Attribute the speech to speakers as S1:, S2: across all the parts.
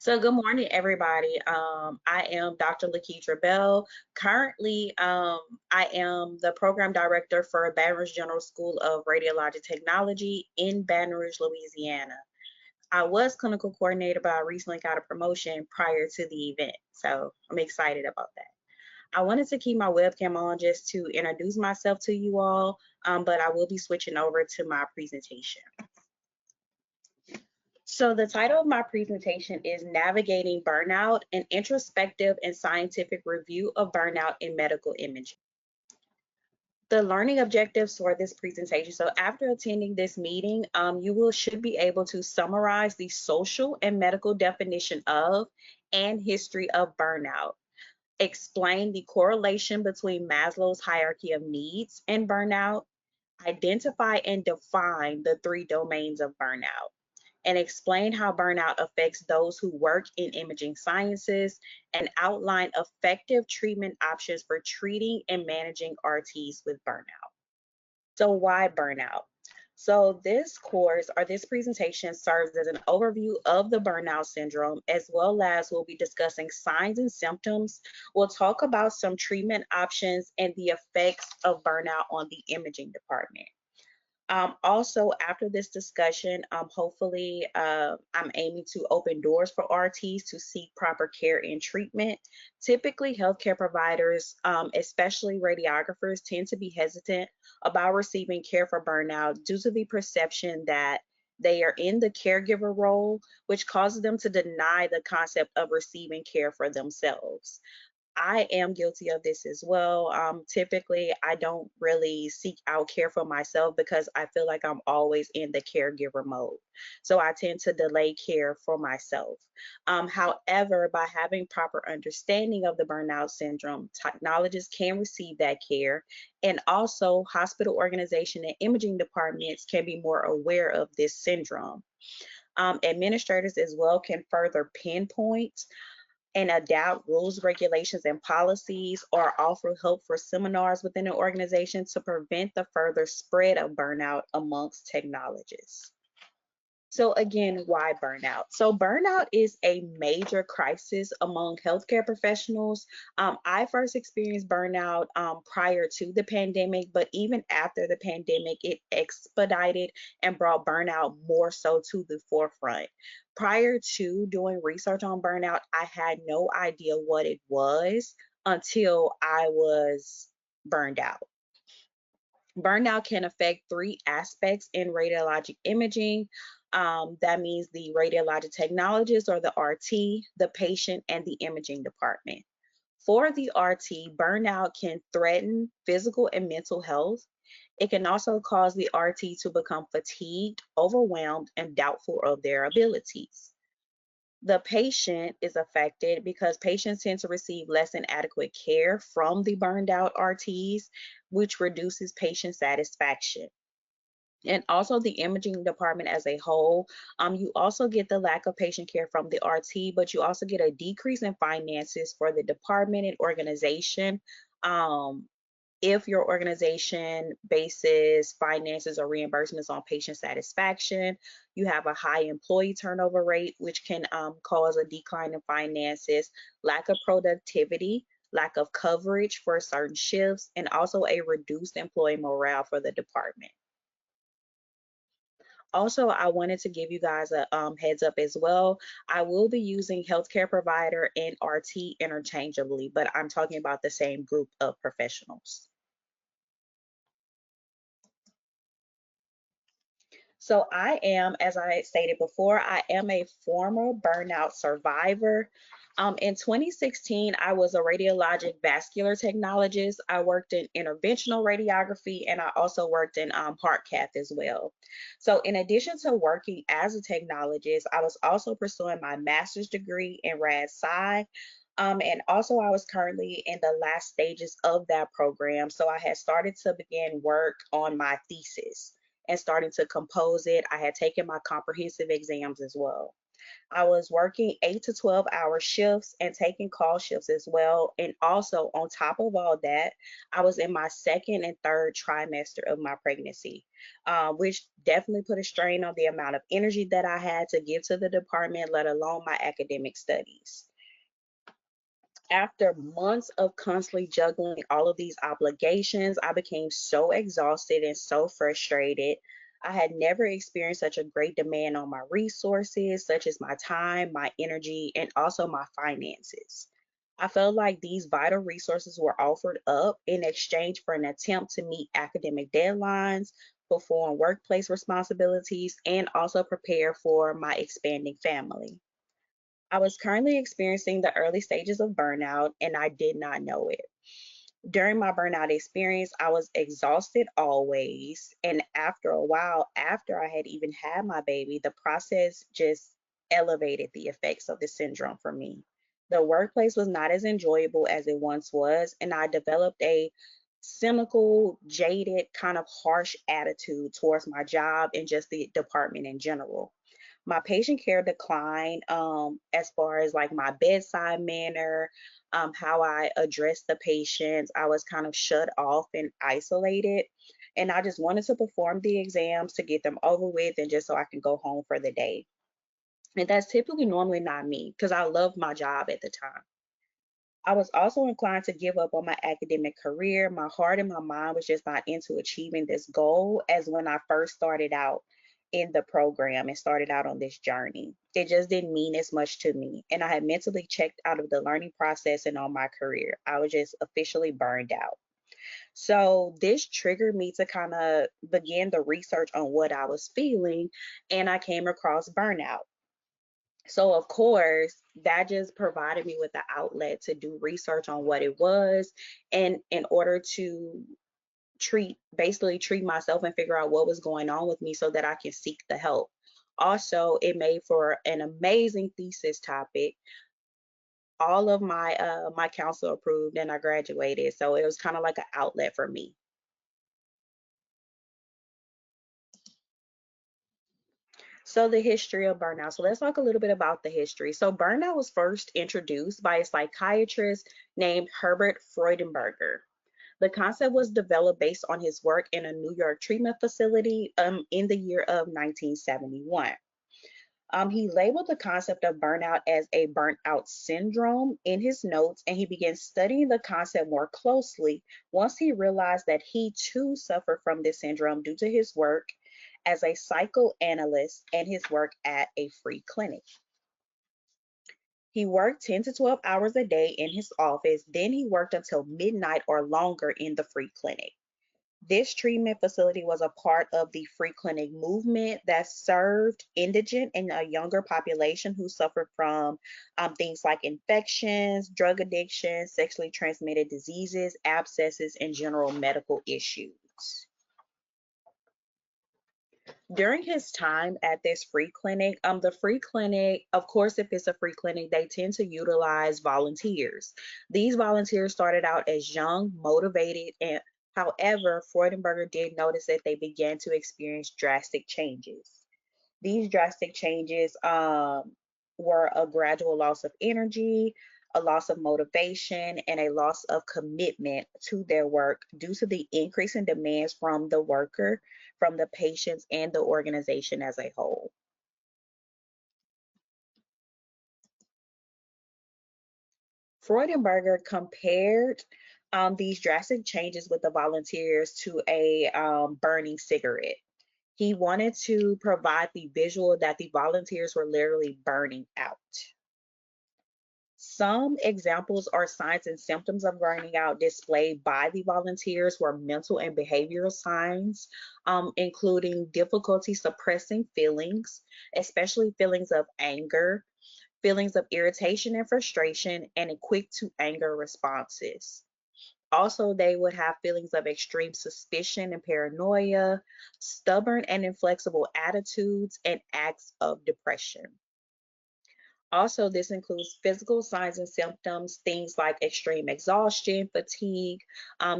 S1: So good morning, everybody. I am Dr. Lakeidra Bell. Currently, I am the program director for Baton Rouge General School of Radiologic Technology in Baton Rouge, Louisiana. I was clinical coordinator, but I recently got a promotion prior to the event, so I'm excited about that. I wanted to keep my webcam on just to introduce myself to you all, but I will be switching over to my presentation. So the title of my presentation is Navigating Burnout, an introspective and scientific review of burnout in medical imaging. The learning objectives for this presentation. So after attending this meeting, you should be able to summarize the social and medical definition of and history of burnout, explain the correlation between Maslow's hierarchy of needs and burnout, identify and define the three domains of burnout, and explain how burnout affects those who work in imaging sciences, and outline effective treatment options for treating and managing RTs with burnout. So why burnout? So this course or this presentation serves as an overview of the burnout syndrome, as well as we'll be discussing signs and symptoms. We'll talk about some treatment options and the effects of burnout on the imaging department. Also, after this discussion, hopefully, I'm aiming to open doors for RTs to seek proper care and treatment. Typically, healthcare providers, especially radiographers, tend to be hesitant about receiving care for burnout due to the perception that they are in the caregiver role, which causes them to deny the concept of receiving care for themselves. I am guilty of this as well. Typically, I don't really seek out care for myself because I feel like I'm always in the caregiver mode. So I tend to delay care for myself. However, by having proper understanding of the burnout syndrome, technologists can receive that care. And also, hospital organization and imaging departments can be more aware of this syndrome. Administrators as well can further pinpoint and adapt rules, regulations, and policies, or offer help for seminars within an organization to prevent the further spread of burnout amongst technologists. So again, why burnout? So burnout is a major crisis among healthcare professionals. I first experienced burnout prior to the pandemic, but even after the pandemic, it expedited and brought burnout more so to the forefront. Prior to doing research on burnout, I had no idea what it was until I was burned out. Burnout can affect three aspects in radiologic imaging. That means the radiologic technologist or the RT, the patient, and the imaging department. For the RT, burnout can threaten physical and mental health. It can also cause the RT to become fatigued, overwhelmed, and doubtful of their abilities. The patient is affected because patients tend to receive less than adequate care from the burned out RTs, which reduces patient satisfaction. And also the imaging department as a whole, you also get the lack of patient care from the RT, but you also get a decrease in finances for the department and organization. Um, if your organization bases finances or reimbursements on patient satisfaction, you have a high employee turnover rate, which can cause a decline in finances, lack of productivity, lack of coverage for certain shifts, and also a reduced employee morale for the department. Also, I wanted to give you guys a heads up as well. I will be using healthcare provider and RT interchangeably, but I'm talking about the same group of professionals. So I am, as I stated before, I am a former burnout survivor. In 2016, I was a radiologic vascular technologist. I worked in interventional radiography and I also worked in heart cath as well. So in addition to working as a technologist, I was also pursuing my master's degree in rad sci. And also I was currently in the last stages of that program. So I had started to begin work on my thesis and starting to compose it. I had taken my comprehensive exams as well. I was working 8 to 12-hour shifts and taking call shifts as well. And also, on top of all that, I was in my second and third trimester of my pregnancy, which definitely put a strain on the amount of energy that I had to give to the department, let alone my academic studies. After months of constantly juggling all of these obligations, I became so exhausted and so frustrated. I had never experienced such a great demand on my resources, such as my time, my energy, and also my finances. I felt like these vital resources were offered up in exchange for an attempt to meet academic deadlines, perform workplace responsibilities, and also prepare for my expanding family. I was currently experiencing the early stages of burnout and I did not know it. During my burnout experience, I was exhausted always. And after a while, after I had even had my baby, the process just elevated the effects of the syndrome for me. The workplace was not as enjoyable as it once was, and I developed a cynical, jaded, kind of harsh attitude towards my job and just the department in general. My patient care declined, as far as like my bedside manner, how I addressed the patients. I was kind of shut off and isolated. And I just wanted to perform the exams to get them over with and just so I can go home for the day. And that's typically normally not me because I loved my job at the time. I was also inclined to give up on my academic career. My heart and my mind was just not into achieving this goal as when I first started out in the program and started out on this journey. It just didn't mean as much to me. And I had mentally checked out of the learning process and on my career. I was just officially burned out. So this triggered me to kind of begin the research on what I was feeling, and I came across burnout. So, of course, that just provided me with the outlet to do research on what it was and in order to basically treat myself and figure out what was going on with me so that I can seek the help. Also, it made for an amazing thesis topic. All of my counsel approved and I graduated. So it was kind of like an outlet for me. So the history of burnout. So let's talk a little bit about the history. So burnout was first introduced by a psychiatrist named Herbert Freudenberger. The concept was developed based on his work in a New York treatment facility in the year of 1971. He labeled the concept of burnout as a burnout syndrome in his notes, and he began studying the concept more closely once he realized that he too suffered from this syndrome due to his work as a psychoanalyst and his work at a free clinic. He worked 10 to 12 hours a day in his office, then he worked until midnight or longer in the free clinic. This treatment facility was a part of the free clinic movement that served indigent and a younger population who suffered from things like infections, drug addiction, sexually transmitted diseases, abscesses, and general medical issues. During his time at this free clinic, the free clinic, of course, if it's a free clinic, they tend to utilize volunteers. These volunteers started out as young, motivated, and however, Freudenberger did notice that they began to experience drastic changes. These drastic changes were a gradual loss of energy, a loss of motivation, and a loss of commitment to their work due to the increase in demands from the worker, from the patients, and the organization as a whole. Freudenberger compared these drastic changes with the volunteers to a burning cigarette. He wanted to provide the visual that the volunteers were literally burning out. Some examples or signs and symptoms of burning out displayed by the volunteers were mental and behavioral signs, including difficulty suppressing feelings, especially feelings of anger, feelings of irritation and frustration, and a quick to anger responses. Also, they would have feelings of extreme suspicion and paranoia, stubborn and inflexible attitudes, and acts of depression. Also, this includes physical signs and symptoms, things like extreme exhaustion, fatigue.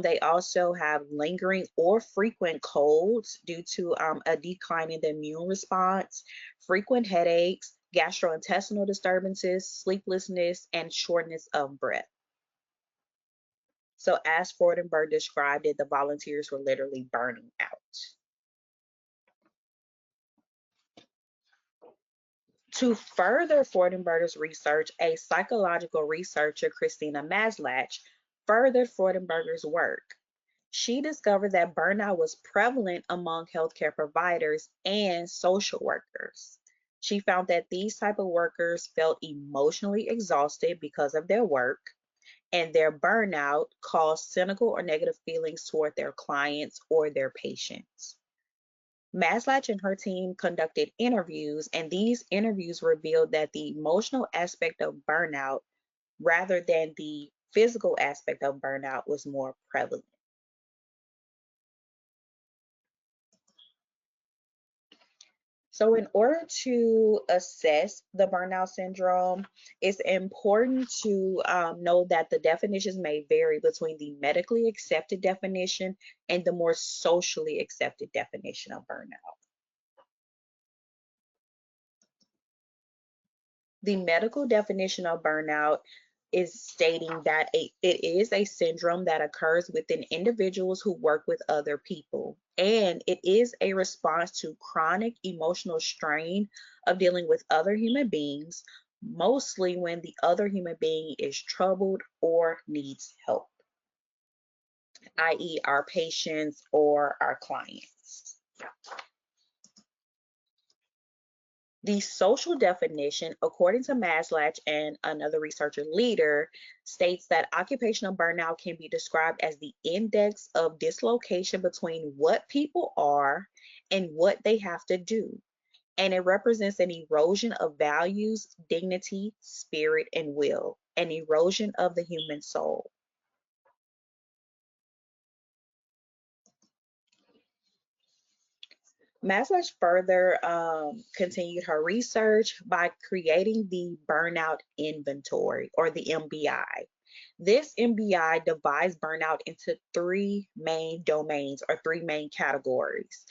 S1: They also have lingering or frequent colds due to a decline in the immune response, frequent headaches, gastrointestinal disturbances, sleeplessness, and shortness of breath. So, as Freudenberger described it, the volunteers were literally burning out. To further Freudenberger's research, a psychological researcher, Christina Maslach, furthered Freudenberger's work. She discovered that burnout was prevalent among healthcare providers and social workers. She found that these type of workers felt emotionally exhausted because of their work, and their burnout caused cynical or negative feelings toward their clients or their patients. Maslach and her team conducted interviews, and these interviews revealed that the emotional aspect of burnout, rather than the physical aspect of burnout, was more prevalent. So, in order to assess the burnout syndrome, it's important to know that the definitions may vary between the medically accepted definition and the more socially accepted definition of burnout. The medical definition of burnout is stating that it is a syndrome that occurs within individuals who work with other people, and it is a response to chronic emotional strain of dealing with other human beings, mostly when the other human being is troubled or needs help, i.e., our patients or our clients. The social definition, according to Maslach and another researcher leader, states that occupational burnout can be described as the index of dislocation between what people are and what they have to do. And it represents an erosion of values, dignity, spirit, and will, an erosion of the human soul. Maslach further continued her research by creating the Burnout Inventory, or the MBI. This MBI divides burnout into three main domains, or three main categories.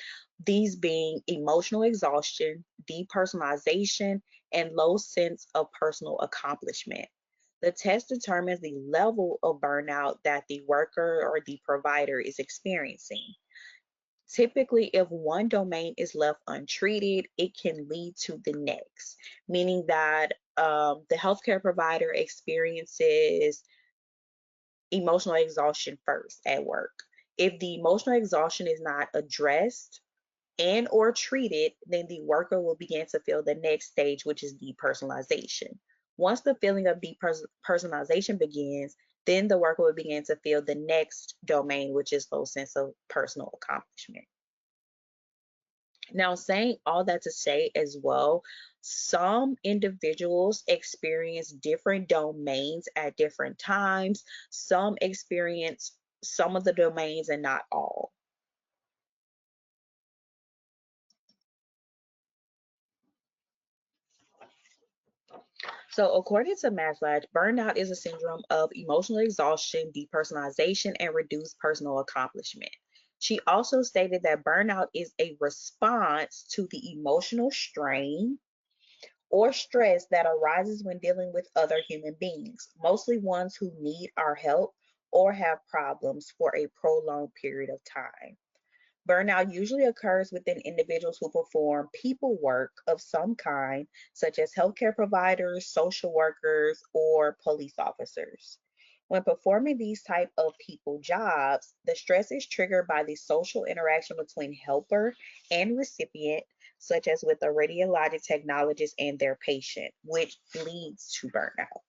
S1: These being emotional exhaustion, depersonalization, and low sense of personal accomplishment. The test determines the level of burnout that the worker or the provider is experiencing. Typically, if one domain is left untreated, it can lead to the next, meaning that the healthcare provider experiences emotional exhaustion first at work. If the emotional exhaustion is not addressed and or treated, then the worker will begin to feel the next stage, which is depersonalization. Once the feeling of depersonalization begins, then the worker will begin to feel the next domain, which is low sense of personal accomplishment. Now, saying all that to say as well, some individuals experience different domains at different times. Some experience some of the domains and not all. So, according to Maslach, burnout is a syndrome of emotional exhaustion, depersonalization, and reduced personal accomplishment. She also stated that burnout is a response to the emotional strain or stress that arises when dealing with other human beings, mostly ones who need our help or have problems for a prolonged period of time. Burnout usually occurs within individuals who perform people work of some kind, such as healthcare providers, social workers, or police officers. When performing these type of people jobs, the stress is triggered by the social interaction between helper and recipient, such as with a radiologic technologist and their patient, which leads to burnout.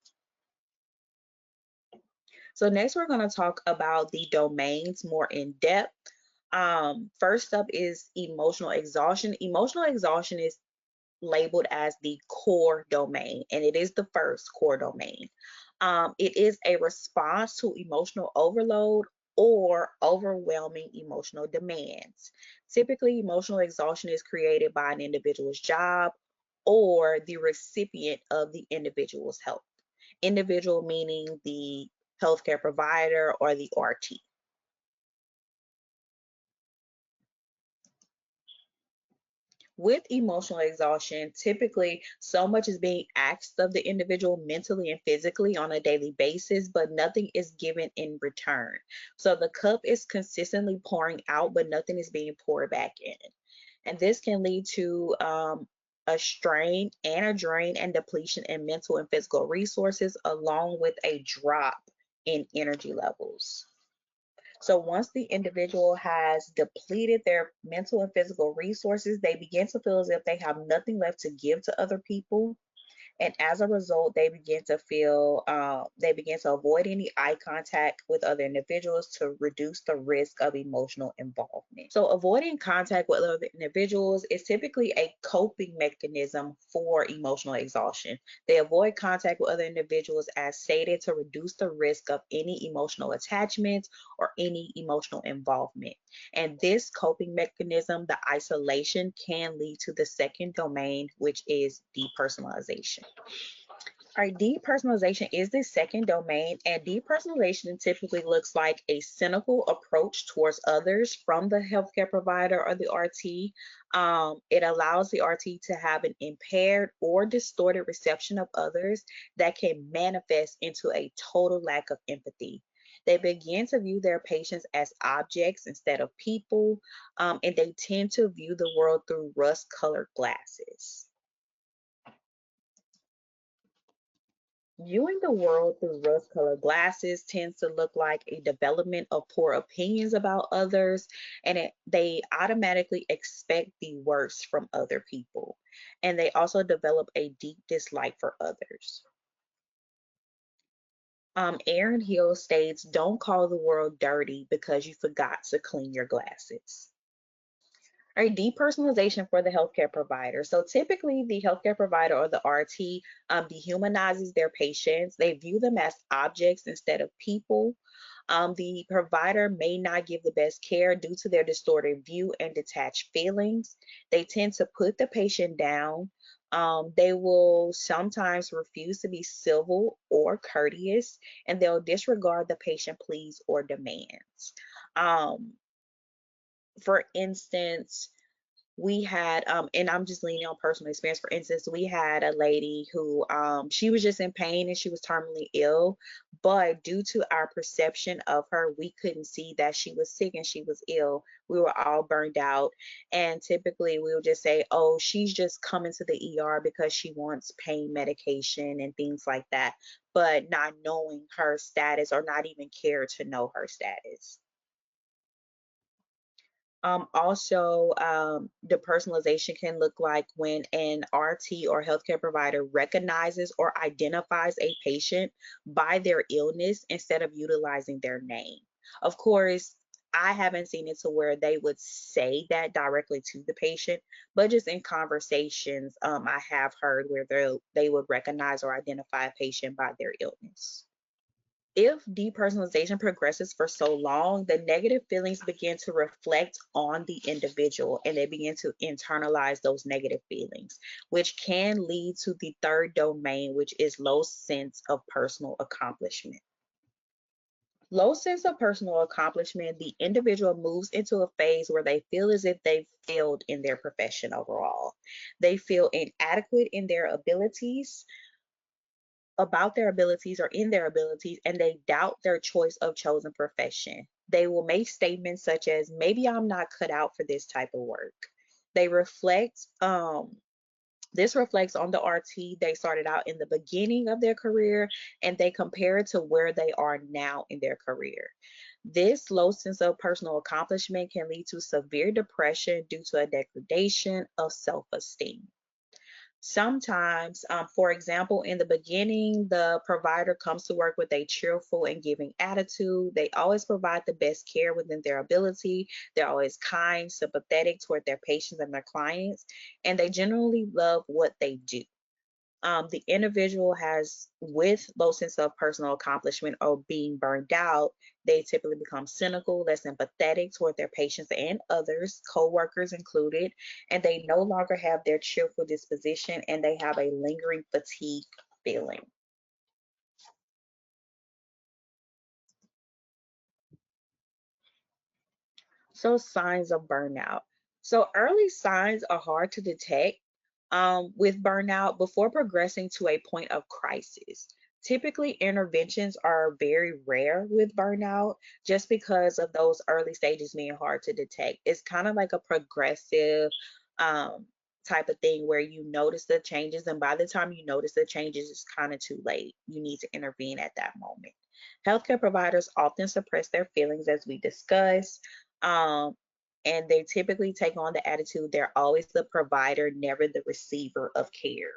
S1: So next we're going to talk about the domains more in depth. First up is emotional exhaustion. Emotional exhaustion is labeled as the core domain, and it is the first core domain. It is a response to emotional overload or overwhelming emotional demands. Typically, emotional exhaustion is created by an individual's job or the recipient of the individual's help. Individual meaning the healthcare provider or the RT. With emotional exhaustion, typically so much is being asked of the individual mentally and physically on a daily basis, but nothing is given in return. So the cup is consistently pouring out, but nothing is being poured back in. And this can lead to a strain and a drain and depletion in mental and physical resources, along with a drop in energy levels. So once the individual has depleted their mental and physical resources, they begin to feel as if they have nothing left to give to other people, and as a result, they begin to avoid any eye contact with other individuals to reduce the risk of emotional involvement. So, avoiding contact with other individuals is typically a coping mechanism for emotional exhaustion. They avoid contact with other individuals, as stated, to reduce the risk of any emotional attachment or any emotional involvement. And this coping mechanism, the isolation, can lead to the second domain, which is depersonalization. All right, depersonalization is the second domain, and depersonalization typically looks like a cynical approach towards others from the healthcare provider or the RT. It allows the RT to have an impaired or distorted reception of others that can manifest into a total lack of empathy. They begin to view their patients as objects instead of people, and they tend to view the world through rust colored glasses. Viewing the world through rose-colored glasses tends to look like a development of poor opinions about others, and they automatically expect the worst from other people. And they also develop a deep dislike for others. Aaron Hill states, "Don't call the world dirty because you forgot to clean your glasses." All right, depersonalization for the healthcare provider. So typically, the healthcare provider or the RT dehumanizes their patients. They view them as objects instead of people. The provider may not give the best care due to their distorted view and detached feelings. They tend to put the patient down. They will sometimes refuse to be civil or courteous, and they'll disregard the patient pleas or demands. Um, for instance, we had and I'm just leaning on personal experience. For instance, we had a lady who she was just in pain and she was terminally ill, but due to our perception of her, we couldn't see that she was sick and she was ill. We were all burned out, and typically we would just say, oh, she's just coming to the ER because she wants pain medication and things like that, but not knowing her status or not even care to know her status. The personalization can look like when an RT or healthcare provider recognizes or identifies a patient by their illness instead of utilizing their name. Of course, I haven't seen it to where they would say that directly to the patient, but just in conversations, I have heard where they would recognize or identify a patient by their illness. If depersonalization progresses for so long, the negative feelings begin to reflect on the individual and they begin to internalize those negative feelings, which can lead to the third domain, which is low sense of personal accomplishment. Low sense of personal accomplishment, the individual moves into a phase where they feel as if they've failed in their profession overall. They feel inadequate in their abilities, about their abilities or in their abilities, and they doubt their choice of chosen profession. They will make statements such as, maybe I'm not cut out for this type of work. They reflect, this reflects on the RT they started out in the beginning of their career and they compare it to where they are now in their career. This low sense of personal accomplishment can lead to severe depression due to a degradation of self esteem. Sometimes, for example, in the beginning, the provider comes to work with a cheerful and giving attitude. They always provide the best care within their ability. They're always kind, sympathetic toward their patients and their clients, and they generally love what they do. The individual has, with low sense of personal accomplishment or being burned out, they typically become cynical, less empathetic toward their patients and others, coworkers included, and they no longer have their cheerful disposition and they have a lingering fatigue feeling. So, signs of burnout. So early signs are hard to detect with burnout before progressing to a point of crisis. Typically, interventions are very rare with burnout just because of those early stages being hard to detect. It's kind of like a progressive um, type of thing where you notice the changes, and by the time you notice the changes, it's kind of too late. You need to intervene at that moment. Healthcare providers often suppress their feelings, as we discussed. Um, and they typically take on the attitude they're always the provider, never the receiver of care.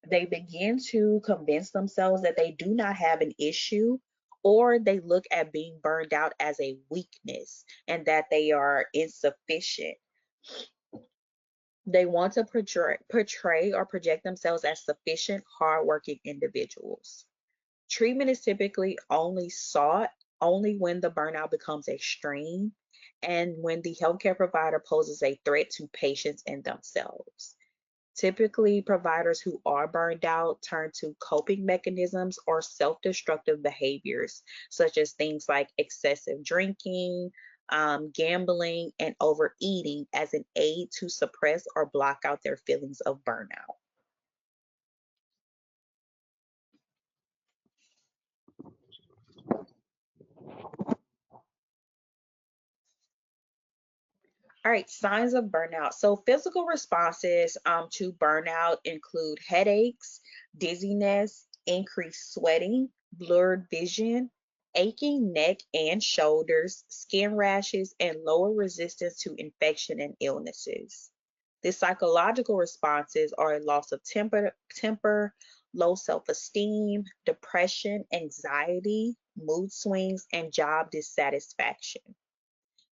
S1: They begin to convince themselves that they do not have an issue, or they look at being burned out as a weakness and that they are insufficient. They want to portray or project themselves as sufficient, hardworking individuals. Treatment is typically only sought only when the burnout becomes extreme and when the healthcare provider poses a threat to patients and themselves. Typically, providers who are burned out turn to coping mechanisms or self destructive behaviors, such as things like excessive drinking, gambling, and overeating, as an aid to suppress or block out their feelings of burnout. All right, signs of burnout. So, physical responses to burnout include headaches, dizziness, increased sweating, blurred vision, aching neck and shoulders, skin rashes, and lower resistance to infection and illnesses. The psychological responses are a loss of temper, low self esteem, depression, anxiety, mood swings, and job dissatisfaction.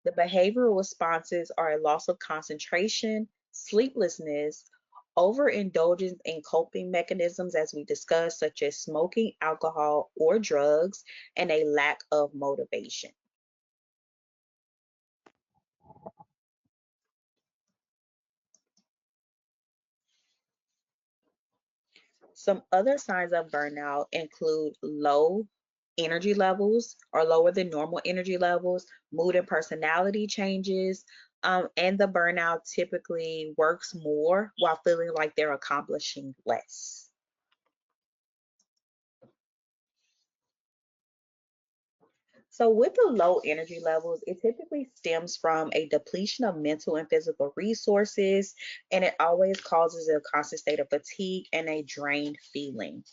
S1: The behavioral responses are a loss of concentration, sleeplessness, overindulgence in coping mechanisms, as we discussed, such as smoking, alcohol, or drugs, and a lack of motivation. Some other signs of burnout include low energy levels or lower than normal energy levels, mood and personality changes, and the burnout typically works more while feeling like they're accomplishing less. So, with the low energy levels, it typically stems from a depletion of mental and physical resources, and it always causes a constant state of fatigue and a drained feeling.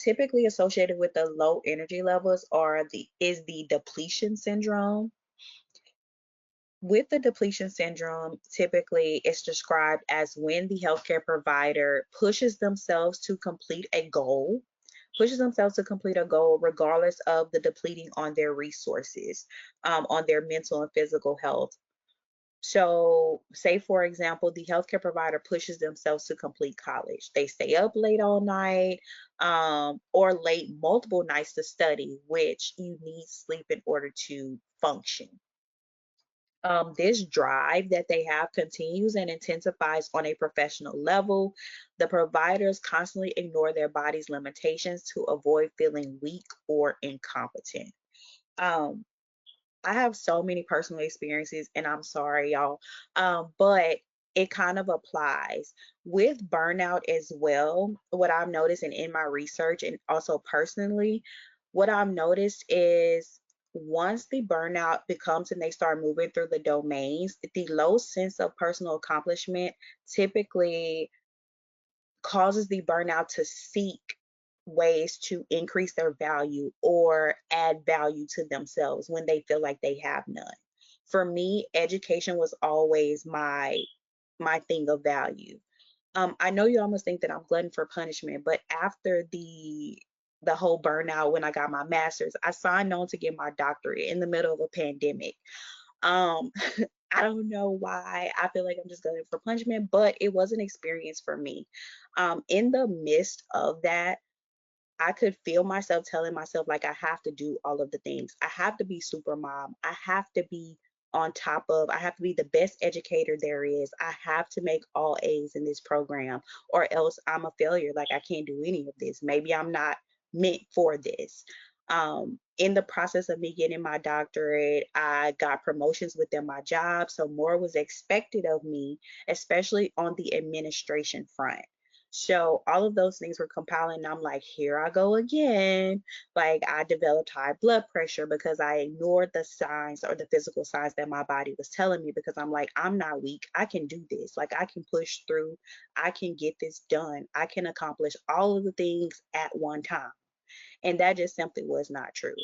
S1: Typically associated with the low energy levels are the is the depletion syndrome. With the depletion syndrome, typically it's described as when the healthcare provider pushes themselves to complete a goal regardless of the depleting on their resources, on their mental and physical health. So, say for example, the healthcare provider pushes themselves to complete college. They stay up late all night, or late multiple nights to study, which you need sleep in order to function. This drive that they have continues and intensifies on a professional level. The providers constantly ignore their body's limitations to avoid feeling weak or incompetent. Um, I have so many personal experiences, and I'm sorry, y'all, but it kind of applies with burnout as well. What I've noticed, and in my research, and also personally, what I've noticed is once the burnout becomes and they start moving through the domains, the low sense of personal accomplishment typically causes the burnout to seek ways to increase their value or add value to themselves when they feel like they have none. For me, education was always my thing of value. I know you almost think that I'm glutton for punishment, but after the whole burnout when I got my master's, I signed on to get my doctorate in the middle of a pandemic. Um, I don't know why I feel like I'm just going for punishment, but it was an experience for me. In the midst of that, I could feel myself telling myself, like, I have to do all of the things. I have to be super mom. I have to be I have to be the best educator there is. I have to make all A's in this program, or else I'm a failure. Like, I can't do any of this. Maybe I'm not meant for this. In the process of me getting my doctorate, I got promotions within my job, so more was expected of me, especially on the administration front. So all of those things were compiling. And I'm like, here I go again. Like I developed high blood pressure because I ignored the signs or the physical signs that my body was telling me because I'm like, I'm not weak. I can do this. Like I can push through. I can get this done. I can accomplish all of the things at one time. And that just simply was not true.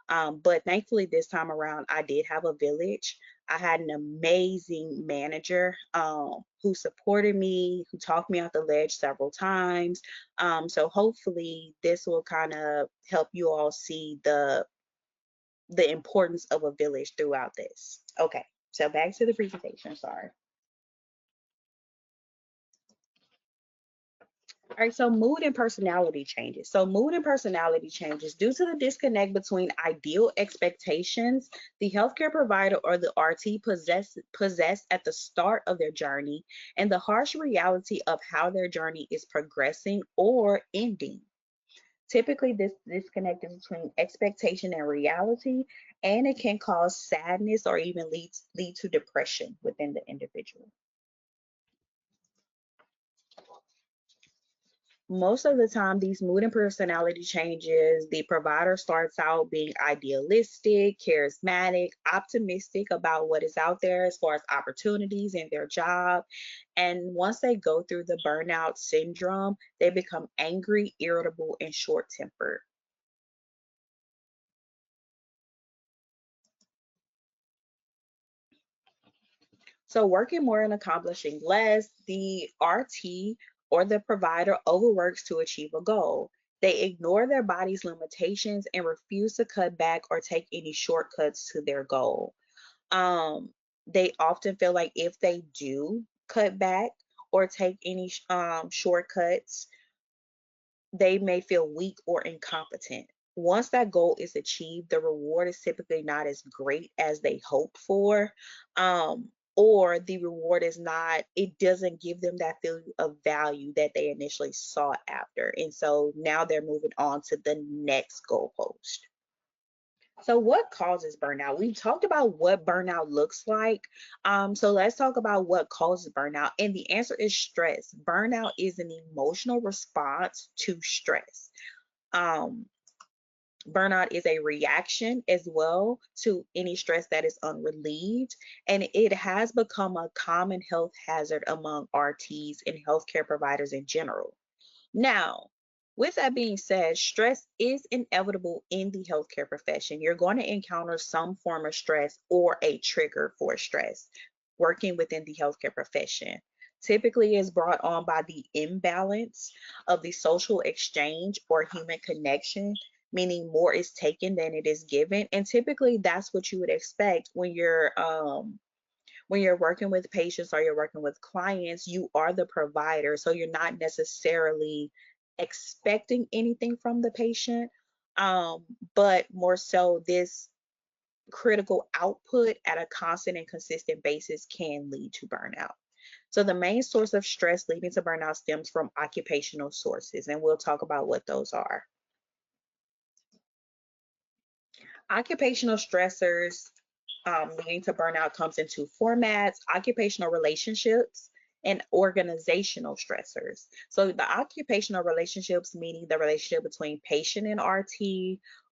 S1: But thankfully, this time around, I did have a village. I had an amazing manager who supported me, who talked me off the ledge several times. So hopefully, this will kind of help you all see the importance of a village throughout this. Okay, so back to the presentation. Sorry. All right, so mood and personality changes. So mood and personality changes due to the disconnect between ideal expectations the healthcare provider or the RT possess at the start of their journey and the harsh reality of how their journey is progressing or ending. Typically, this disconnect is between expectation and reality, and it can cause sadness or even lead to depression within the individual. Most of the time, these mood and personality changes, the provider starts out being idealistic, charismatic, optimistic about what is out there as far as opportunities in their job. And once they go through the burnout syndrome, they become angry, irritable, and short tempered. So, working more and accomplishing less, the RT or the provider overworks to achieve a goal. They ignore their body's limitations and refuse to cut back or take any shortcuts to their goal. They often feel like if they do cut back or take any shortcuts, they may feel weak or incompetent. Once that goal is achieved, the reward is typically not as great as they hoped for, or the reward is not, it doesn't give them that feeling of value that they initially sought after. And so now they're moving on to the next goalpost. So, what causes burnout? We've talked about what burnout looks like. So, let's talk about what causes burnout. And the answer is stress. Burnout is an emotional response to stress. Um, Burnout is a reaction as well to any stress that is unrelieved, and it has become a common health hazard among RTs and healthcare providers in general. Now, with that being said, stress is inevitable in the healthcare profession. You're going to encounter some form of stress or a trigger for stress working within the healthcare profession. Typically, is brought on by the imbalance of the social exchange or human connection, meaning more is taken than it is given. And typically, that's what you would expect when you're working with patients or you're working with clients. You are the provider, so you're not necessarily expecting anything from the patient, um, but more so this critical output at a constant and consistent basis can lead to burnout. So the main source of stress leading to burnout stems from occupational sources, and we'll talk about what those are. Occupational stressors leading to burnout comes in two formats: occupational relationships and organizational stressors. So the occupational relationships, meaning the relationship between patient and RT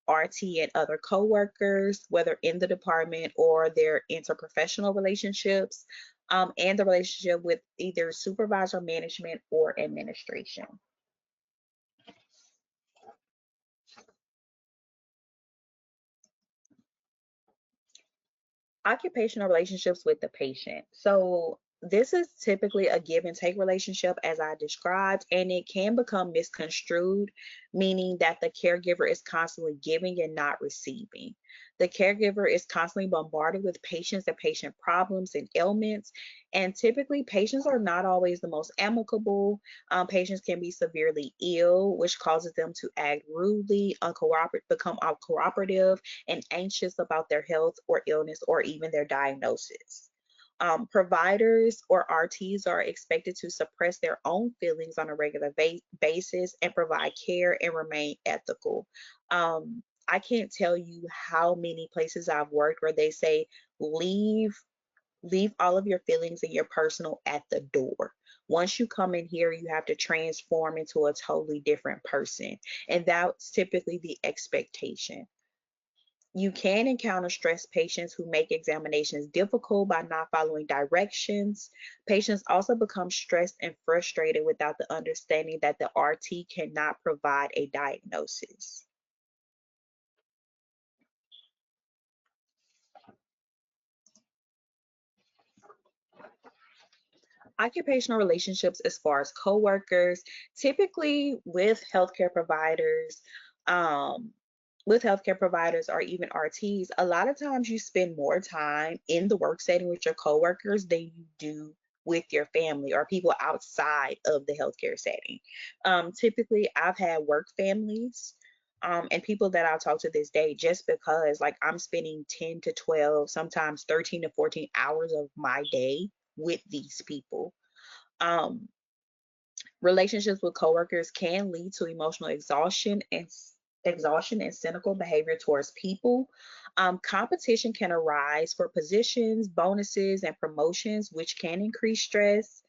S1: and other coworkers, whether in the department or their interprofessional relationships, and the relationship with either supervisor, management, or administration. Occupational relationships with the patient. So this is typically a give and take relationship as I described, and it can become misconstrued, meaning that the caregiver is constantly giving and not receiving. The caregiver is constantly bombarded with patients and patient problems and ailments, and typically patients are not always the most amicable. Patients can be severely ill, which causes them to act rudely, become uncooperative, and anxious about their health or illness or even their diagnosis. Providers or RTs are expected to suppress their own feelings on a regular basis and provide care and remain ethical. I can't tell you how many places I've worked where they say, leave leave all of your feelings and your personal at the door. Once you come in here, you have to transform into a totally different person. And that's typically the expectation. You can encounter stressed patients who make examinations difficult by not following directions. Patients also become stressed and frustrated without the understanding that the RT cannot provide a diagnosis. Occupational relationships as far as coworkers, typically um, with healthcare providers or even RTs, a lot of times you spend more time in the work setting with your coworkers than you do with your family or people outside of the healthcare setting. Typically, I've had work families. And people that I'll talk to this day, just because like I'm spending 10 to 12, sometimes 13 to 14 hours of my day with these people. Um, Relationships with coworkers can lead to emotional exhaustion and cynical behavior towards people. Competition can arise for positions, bonuses, and promotions, which can increase stress.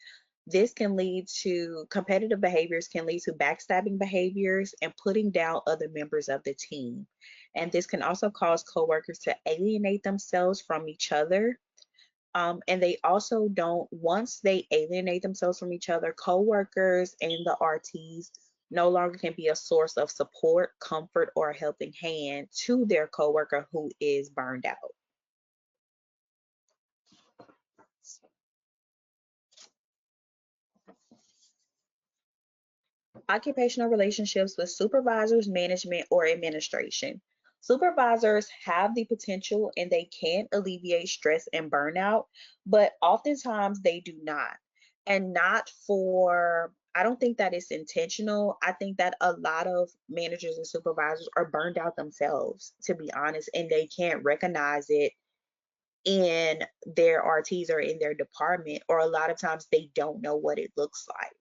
S1: This can lead to competitive behaviors, can lead to backstabbing behaviors and putting down other members of the team. And this can also cause coworkers to alienate themselves from each other. And they also don't, once they alienate themselves from each other, coworkers and the RTs no longer can be a source of support, comfort, or a helping hand to their coworker who is burned out. Occupational relationships with supervisors, management, or administration. Supervisors have the potential and they can alleviate stress and burnout, but oftentimes they do not. And not for, I don't think that it's intentional. I think that a lot of managers and supervisors are burned out themselves, to be honest, and they can't recognize it in their RTs or in their department, or a lot of times they don't know what it looks like.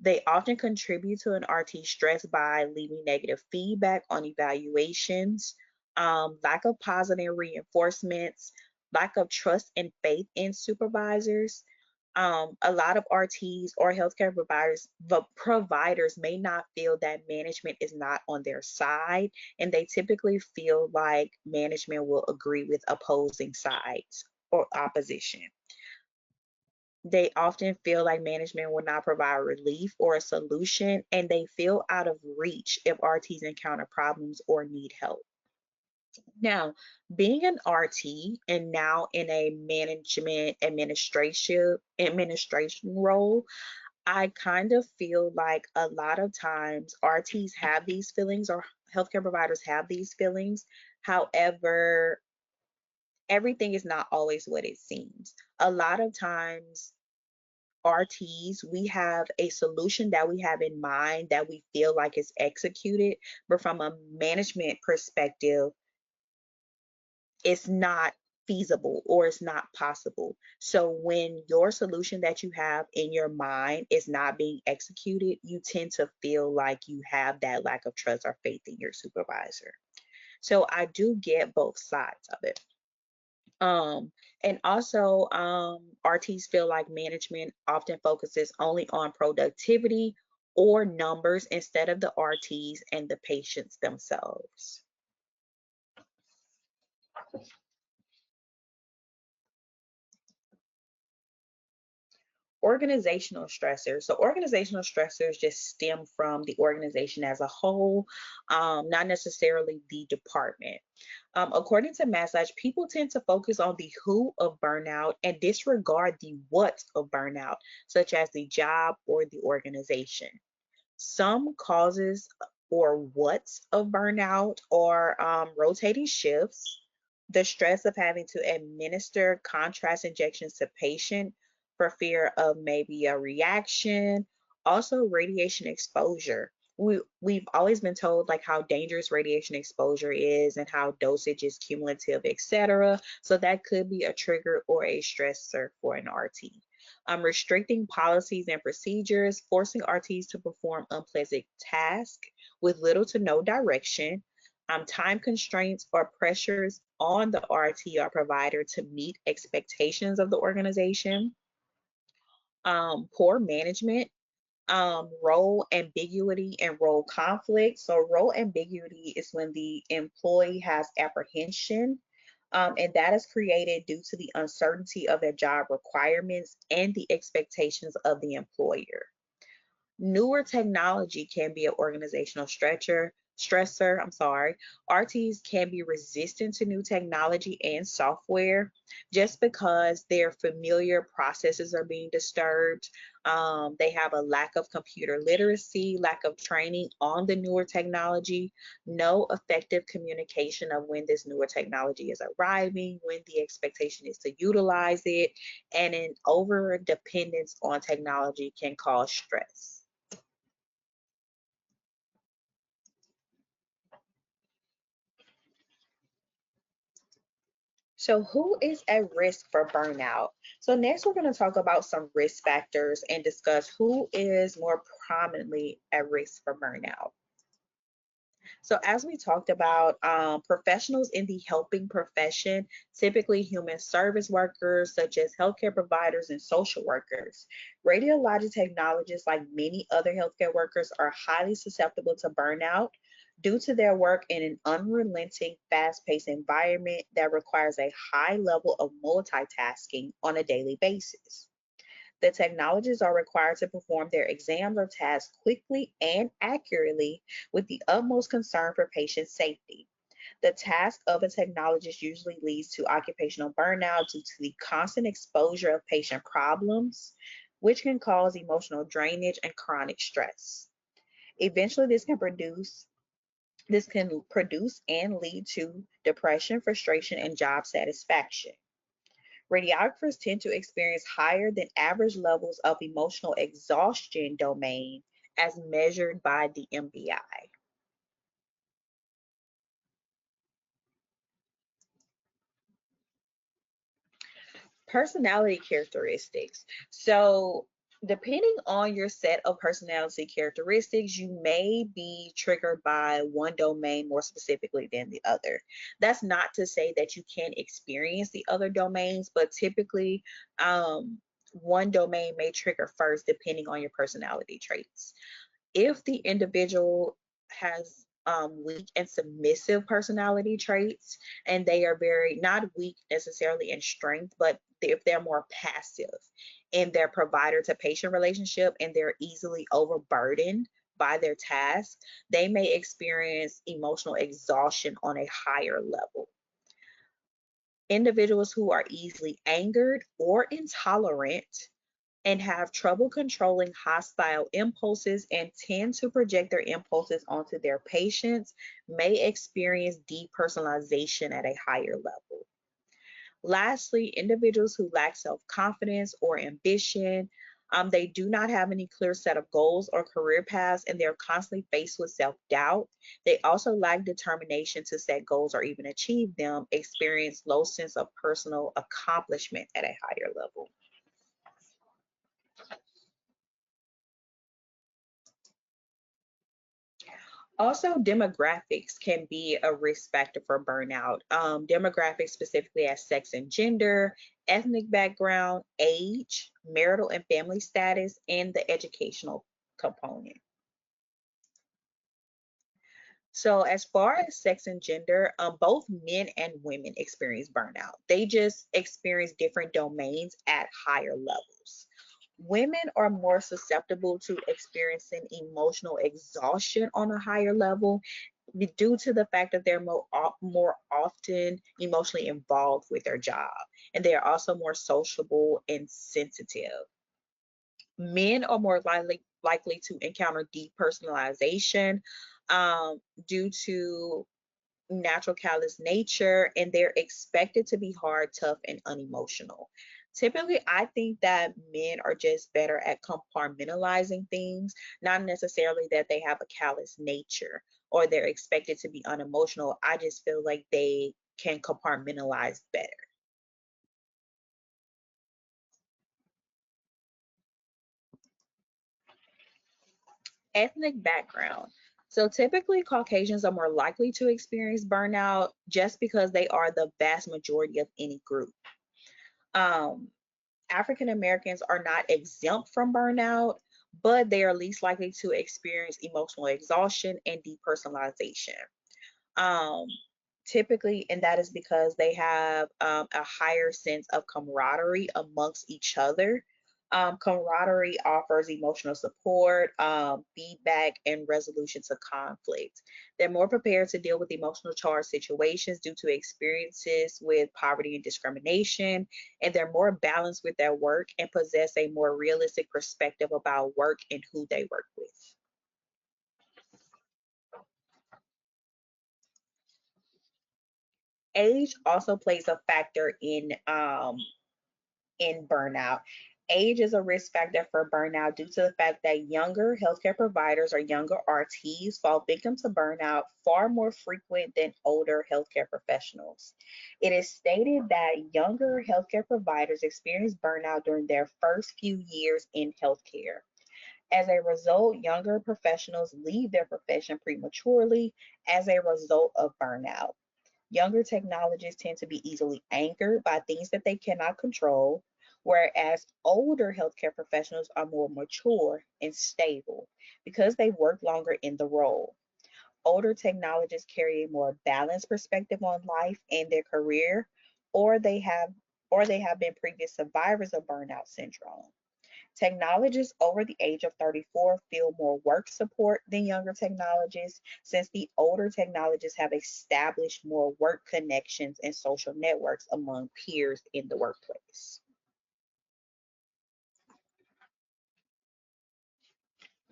S1: They often contribute to an RT stress by leaving negative feedback on evaluations, lack of positive reinforcements, lack of trust and faith in supervisors. A lot of RTs or healthcare providers, the providers may not feel that management is not on their side, and they typically feel like management will agree with opposing sides or opposition. They often feel like management will not provide relief or a solution, and they feel out of reach if RTs encounter problems or need help. Now, being an RT and now in a management administration role, I kind of feel like a lot of times RTs have these feelings or healthcare providers have these feelings. However, everything is not always what it seems. A lot of times RTs, we have a solution that we have in mind that we feel like is executed, but from a management perspective, it's not feasible or it's not possible. So when your solution that you have in your mind is not being executed, you tend to feel like you have that lack of trust or faith in your supervisor. So I do get both sides of it. Um, and also, RTs feel like management often focuses only on productivity or numbers instead of the RTs and the patients themselves. Organizational stressors. So, organizational stressors just stem from the organization as a whole, not necessarily the department. According to Massage, people tend to focus on the who of burnout and disregard the what of burnout, such as the job or the organization. Some causes or what's of burnout are rotating shifts, the stress of having to administer contrast injections to patient for fear of maybe a reaction, also radiation exposure. We've always been told like how dangerous radiation exposure is and how dosage is cumulative, etc. So that could be a trigger or a stressor for an RT. Restricting policies and procedures, forcing RTs to perform unpleasant tasks with little to no direction, time constraints or pressures on the RT or provider to meet expectations of the organization, poor management, role ambiguity and role conflict. So, role ambiguity is when the employee has apprehension, and that is created due to the uncertainty of their job requirements and the expectations of the employer. Newer technology can be an organizational stressor. RTs can be resistant to new technology and software just because their familiar processes are being disturbed. They have a lack of computer literacy, lack of training on the newer technology, no effective communication of when this newer technology is arriving, when the expectation is to utilize it, and an over dependence on technology can cause stress. So, who is at risk for burnout? So, next we're going to talk about some risk factors and discuss who is more prominently at risk for burnout. So, as we talked about, professionals in the helping profession, typically human service workers such as healthcare providers and social workers. Radiologic technologists, like many other healthcare workers, are highly susceptible to burnout due to their work in an unrelenting, fast paced environment that requires a high level of multitasking on a daily basis. The technologists are required to perform their exams or tasks quickly and accurately with the utmost concern for patient safety. The task of a technologist usually leads to occupational burnout due to the constant exposure of patient problems, which can cause emotional drainage and chronic stress. Eventually, this can produce and lead to depression, frustration, and job satisfaction. Radiographers tend to experience higher than average levels of emotional exhaustion domain as measured by the MBI. Personality characteristics. So, depending on your set of personality characteristics, you may be triggered by one domain more specifically than the other. That's not to say that you can't experience the other domains, but typically, one domain may trigger first depending on your personality traits. If the individual has weak and submissive personality traits, and they are very not weak necessarily in strength, but if they're more passive in their provider to patient relationship and they're easily overburdened by their tasks, they may experience emotional exhaustion on a higher level. Individuals who are easily angered or intolerant and have trouble controlling hostile impulses and tend to project their impulses onto their patients may experience depersonalization at a higher level. Lastly, individuals who lack self-confidence or ambition, they do not have any clear set of goals or career paths, and they're constantly faced with self-doubt. They also lack determination to set goals or even achieve them, experience low sense of personal accomplishment at a higher level. Also, demographics can be a risk factor for burnout. Demographics specifically as sex and gender, ethnic background, age, marital and family status, and the educational component. So, as far as sex and gender, both men and women experience burnout. They just experience different domains at higher levels. Women are more susceptible to experiencing emotional exhaustion on a higher level due to the fact that they're more often emotionally involved with their job, and they are also more sociable and sensitive. Men are more likely to encounter depersonalization due to natural callous nature, and they're expected to be hard, tough, and unemotional. Typically, I think that men are just better at compartmentalizing things, not necessarily that they have a callous nature or they're expected to be unemotional. I just feel like they can compartmentalize better. Ethnic background. So typically, Caucasians are more likely to experience burnout just because they are the vast majority of any group. Um, African Americans are not exempt from burnout, but they are least likely to experience emotional exhaustion and depersonalization. Um, Typically, and that is because they have a higher sense of camaraderie amongst each other. Camaraderie offers emotional support, feedback, and resolution to conflict. They're more prepared to deal with emotional charged situations due to experiences with poverty and discrimination, and they're more balanced with their work and possess a more realistic perspective about work and who they work with. Age also plays a factor in burnout. Age is a risk factor for burnout due to the fact that younger healthcare providers or younger RTs fall victim to burnout far more frequent than older healthcare professionals. It is stated that younger healthcare providers experience burnout during their first few years in healthcare. As a result, younger professionals leave their profession prematurely as a result of burnout. Younger technologists tend to be easily anchored by things that they cannot control, whereas older healthcare professionals are more mature and stable because they work longer in the role. Older technologists carry a more balanced perspective on life and their career, or they have or they have been previous survivors of burnout syndrome. Technologists over the age of 34 feel more work support than younger technologists, since the older technologists have established more work connections and social networks among peers in the workplace.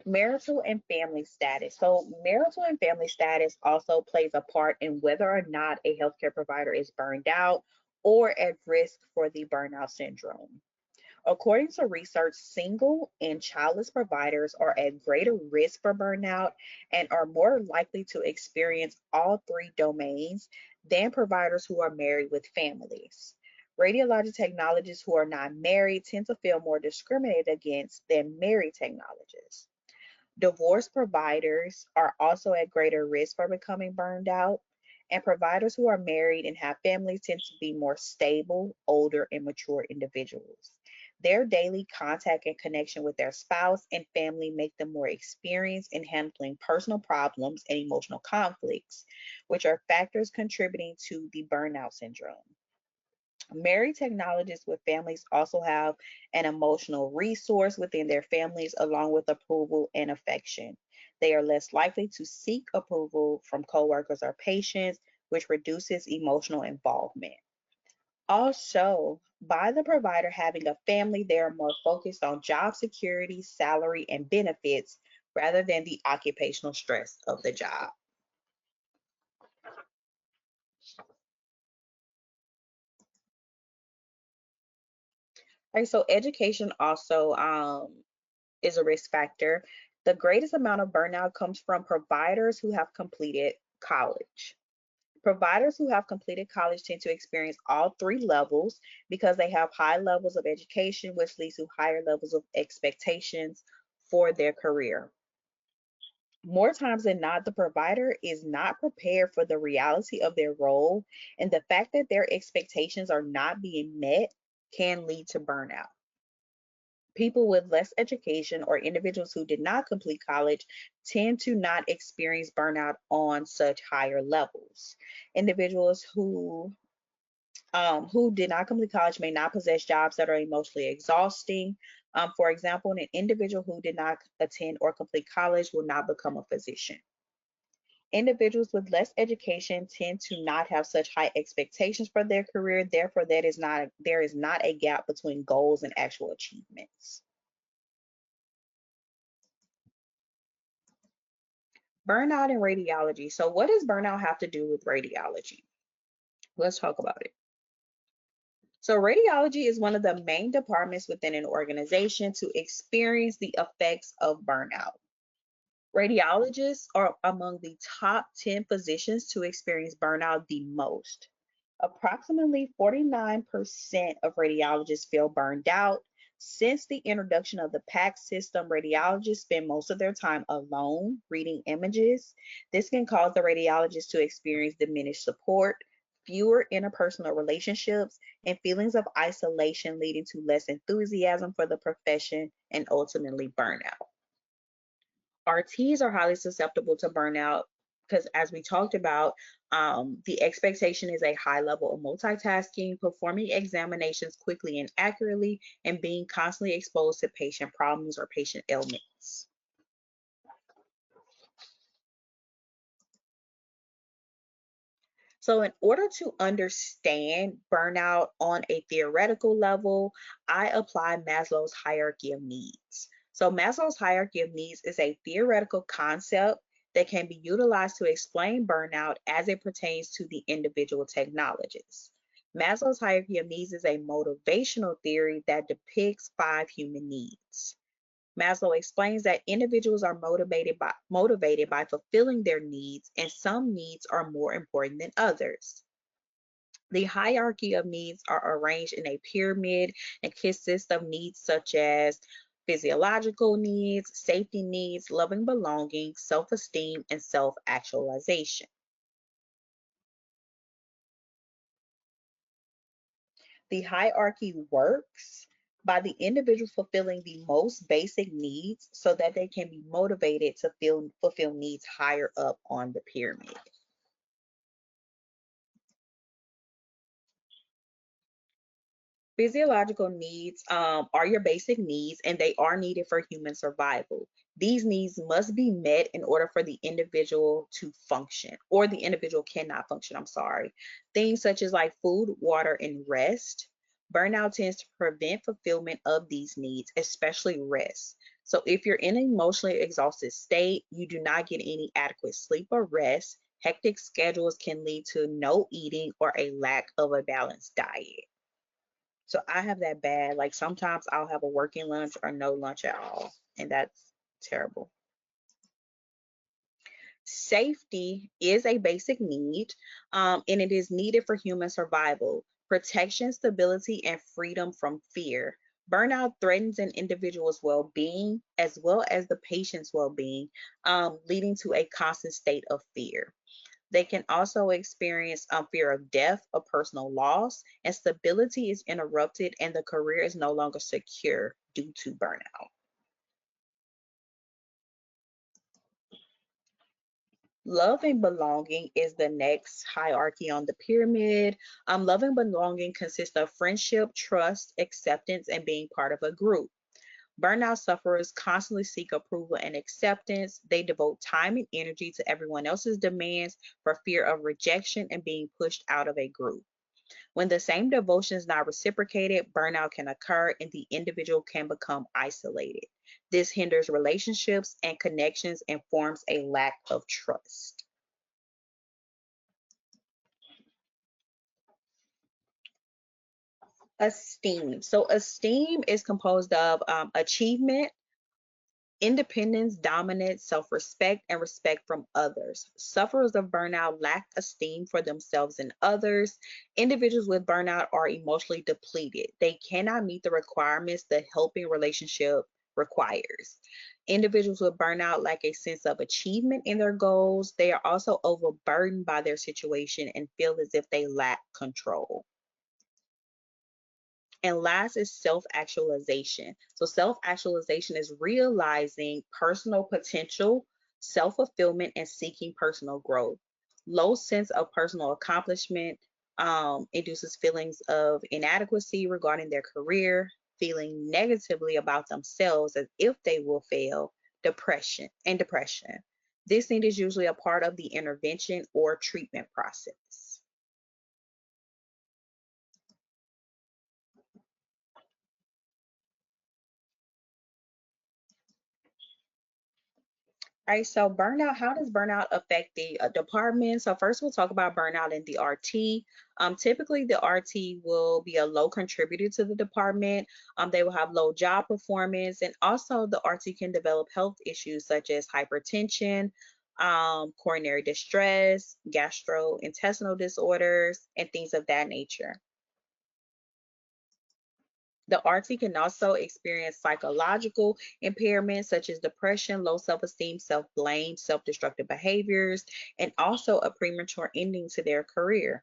S1: Marital and family status. So, marital and family status also plays a part in whether or not a healthcare provider is burned out or at risk for the burnout syndrome. According to research, single and childless providers are at greater risk for burnout and are more likely to experience all three domains than providers who are married with families. Radiologic technologists who are not married tend to feel more discriminated against than married technologists. Divorce providers are also at greater risk for becoming burned out, and providers who are married and have families tend to be more stable, older, and mature individuals. Their daily contact and connection with their spouse and family make them more experienced in handling personal problems and emotional conflicts, which are factors contributing to the burnout syndrome. Married technologists with families also have an emotional resource within their families, along with approval and affection. They are less likely to seek approval from coworkers or patients, which reduces emotional involvement. Also, by the provider having a family, they are more focused on job security, salary, and benefits rather than the occupational stress of the job. Right, so education also is a risk factor. The greatest amount of burnout comes from providers who have completed college. Providers who have completed college tend to experience all three levels because they have high levels of education, which leads to higher levels of expectations for their career. More times than not, the provider is not prepared for the reality of their role, and the fact that their expectations are not being met can lead to burnout. People with less education or individuals who did not complete college tend to not experience burnout on such higher levels. Individuals who did not complete college may not possess jobs that are emotionally exhausting. For example, an individual who did not attend or complete college will not become a physician. Individuals with less education tend to not have such high expectations for their career. Therefore, there is not a gap between goals and actual achievements. Burnout in radiology. So, what does burnout have to do with radiology? Let's talk about it. So, radiology is one of the main departments within an organization to experience the effects of burnout. Radiologists are among the top 10 physicians to experience burnout the most. Approximately 49% of radiologists feel burned out, Since the introduction of the PACS system, radiologists spend most of their time alone reading images. This can cause the radiologist to experience diminished support, fewer interpersonal relationships, and feelings of isolation, leading to less enthusiasm for the profession and ultimately burnout. RTs are highly susceptible to burnout because, as we talked about, the expectation is a high level of multitasking, performing examinations quickly and accurately, and being constantly exposed to patient problems or patient ailments. So, in order to understand burnout on a theoretical level, I apply Maslow's hierarchy of needs. So, Maslow's hierarchy of needs is a theoretical concept that can be utilized to explain burnout as it pertains to the individual technologist. Maslow's hierarchy of needs is a motivational theory that depicts 5 human needs. Maslow explains that individuals are motivated by fulfilling their needs, and some needs are more important than others. The hierarchy of needs are arranged in a pyramid and consists of needs such as physiological needs, safety needs, loving belonging, self-esteem, and self-actualization. The hierarchy works by the individual fulfilling the most basic needs so that they can be motivated to fulfill needs higher up on the pyramid. Physiological needs are your basic needs, and they are needed for human survival. These needs must be met in order for the individual to function, or the individual cannot function. I'm sorry. Things such as like food, water, and rest. Burnout tends to prevent fulfillment of these needs, especially rest. So, if you're in an emotionally exhausted state, you do not get any adequate sleep or rest. Hectic schedules can lead to no eating or a lack of a balanced diet. So I have that bad. Like sometimes I'll have a working lunch or no lunch at all, and that's terrible. Safety is a basic need, and it is needed for human survival. Protection, stability, and freedom from fear. Burnout threatens an individual's well being as well as the patient's well being, leading to a constant state of fear. They can also experience fear of death or personal loss, and stability is interrupted, and the career is no longer secure due to burnout. Love and belonging is the next hierarchy on the pyramid. Love and belonging consists of friendship, trust, acceptance, and being part of a group. Burnout sufferers constantly seek approval and acceptance. They devote time and energy to everyone else's demands for fear of rejection and being pushed out of a group. When the same devotion is not reciprocated, burnout can occur and the individual can become isolated. This hinders relationships and connections and forms a lack of trust. Esteem. So, esteem is composed of achievement, independence, dominance, self respect, and respect from others. Sufferers of burnout lack esteem for themselves and others. Individuals with burnout are emotionally depleted. They cannot meet the requirements the helping relationship requires. Individuals with burnout lack a sense of achievement in their goals. They are also overburdened by their situation and feel as if they lack control. And last is self actualization. So, self actualization is realizing personal potential, self fulfillment, and seeking personal growth. Low sense of personal accomplishment induces feelings of inadequacy regarding their career, feeling negatively about themselves as if they will fail, depression. This need is usually a part of the intervention or treatment process. All right, so burnout, how does burnout affect the department? So first we'll talk about burnout in the RT. Typically the RT will be a low contributor to the department. They will have low job performance, and also the RT can develop health issues such as hypertension, coronary distress, gastrointestinal disorders, and things of that nature. The RT can also experience psychological impairments such as depression, low self esteem, self blame, self destructive behaviors, and also a premature ending to their career.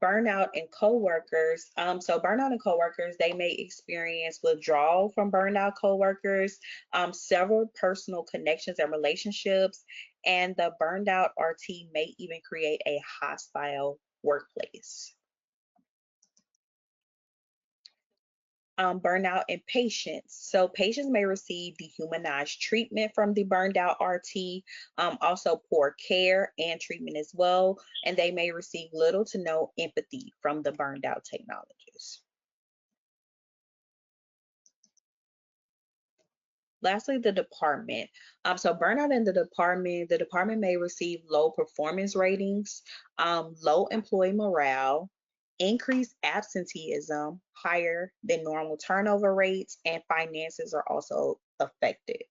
S1: Burnout and coworkers. So burnout and coworkers, they may experience withdrawal from burnout coworkers, several personal connections and relationships, and the burned out RT may even create a hostile workplace. Burnout and patients. So patients may receive dehumanized treatment from the burned out RT, also poor care and treatment as well, and they may receive little to no empathy from the burned out technologists. Lastly, the department. So burnout in the department may receive low performance ratings, low employee morale, increased absenteeism, higher than normal turnover rates, and finances are also affected.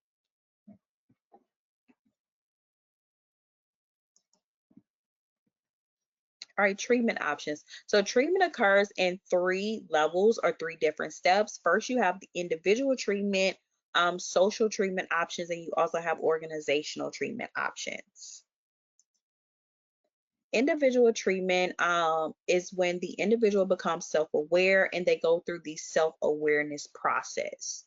S1: All right, treatment options. So treatment occurs in three levels or three different steps. First, you have the individual treatment, social treatment options, and you also have organizational treatment options. Individual treatment is when the individual becomes self-aware and they go through the self-awareness process.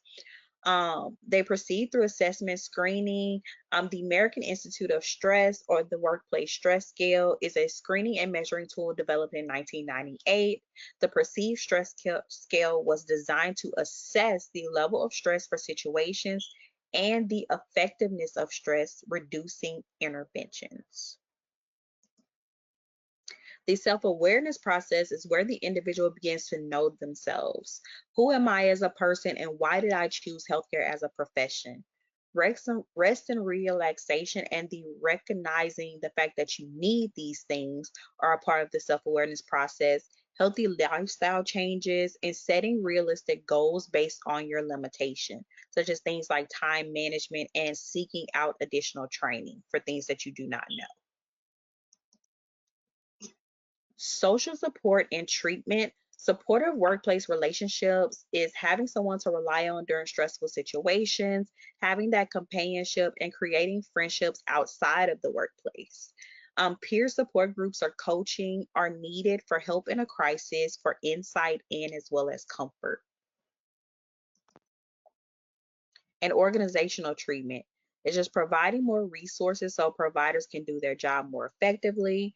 S1: They proceed through assessment screening. The American Institute of Stress or the Workplace Stress Scale is a screening and measuring tool developed in 1998. The perceived stress scale was designed to assess the level of stress for situations and the effectiveness of stress reducing interventions. The self awareness process is where the individual begins to know themselves. Who am I as a person, and why did I choose healthcare as a profession? Rest and relaxation and the recognizing the fact that you need these things are a part of the self awareness process. Healthy lifestyle changes and setting realistic goals based on your limitation, such as things like time management and seeking out additional training for things that you do not know. Social support and treatment. Supportive workplace relationships is having someone to rely on during stressful situations, having that companionship, and creating friendships outside of the workplace. Peer support groups or coaching are needed for help in a crisis, for insight, and as well as comfort. And organizational treatment is just providing more resources so providers can do their job more effectively,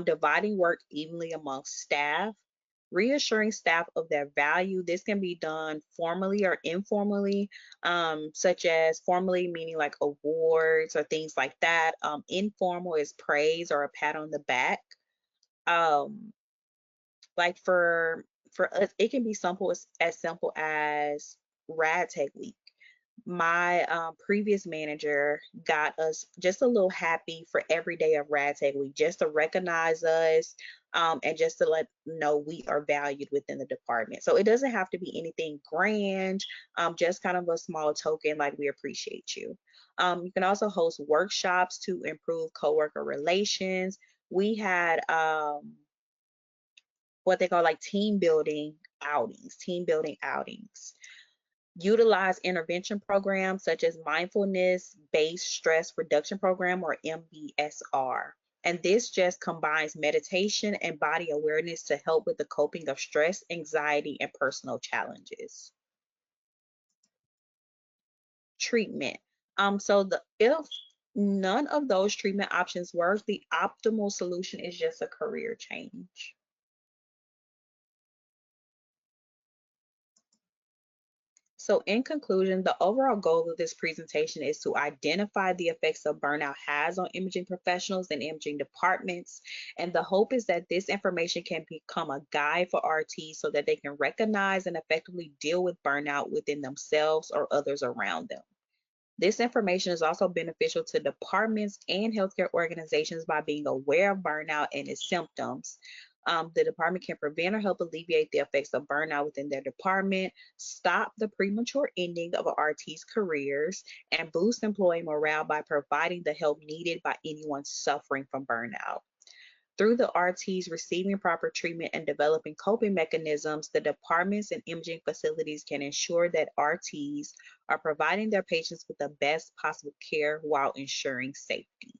S1: dividing work evenly amongst staff, reassuring staff of their value. This can be done formally or informally, such as formally meaning like awards or things like that. Informal is praise or a pat on the back. Um, like for us, it can be simple as Rad Tech Week. My previous manager got us just a little happy for every day of Rad Tech Week, just to recognize us, and just to let know we are valued within the department. So it doesn't have to be anything grand, just kind of a small token like we appreciate you. You can also host workshops to improve coworker relations. We had what they call like team building outings. Utilize intervention programs such as mindfulness based stress reduction program or MBSR. And this just combines meditation and body awareness to help with the coping of stress, anxiety, and personal challenges. Treatment. If none of those treatment options work, the optimal solution is just a career change. So in conclusion, the overall goal of this presentation is to identify the effects of burnout has on imaging professionals and imaging departments. And the hope is that this information can become a guide for RTs so that they can recognize and effectively deal with burnout within themselves or others around them. This information is also beneficial to departments and healthcare organizations by being aware of burnout and its symptoms. The department can prevent or help alleviate the effects of burnout within their department, stop the premature ending of RT's careers, and boost employee morale by providing the help needed by anyone suffering from burnout. Through the RTs receiving proper treatment and developing coping mechanisms, the departments and imaging facilities can ensure that RTs are providing their patients with the best possible care while ensuring safety.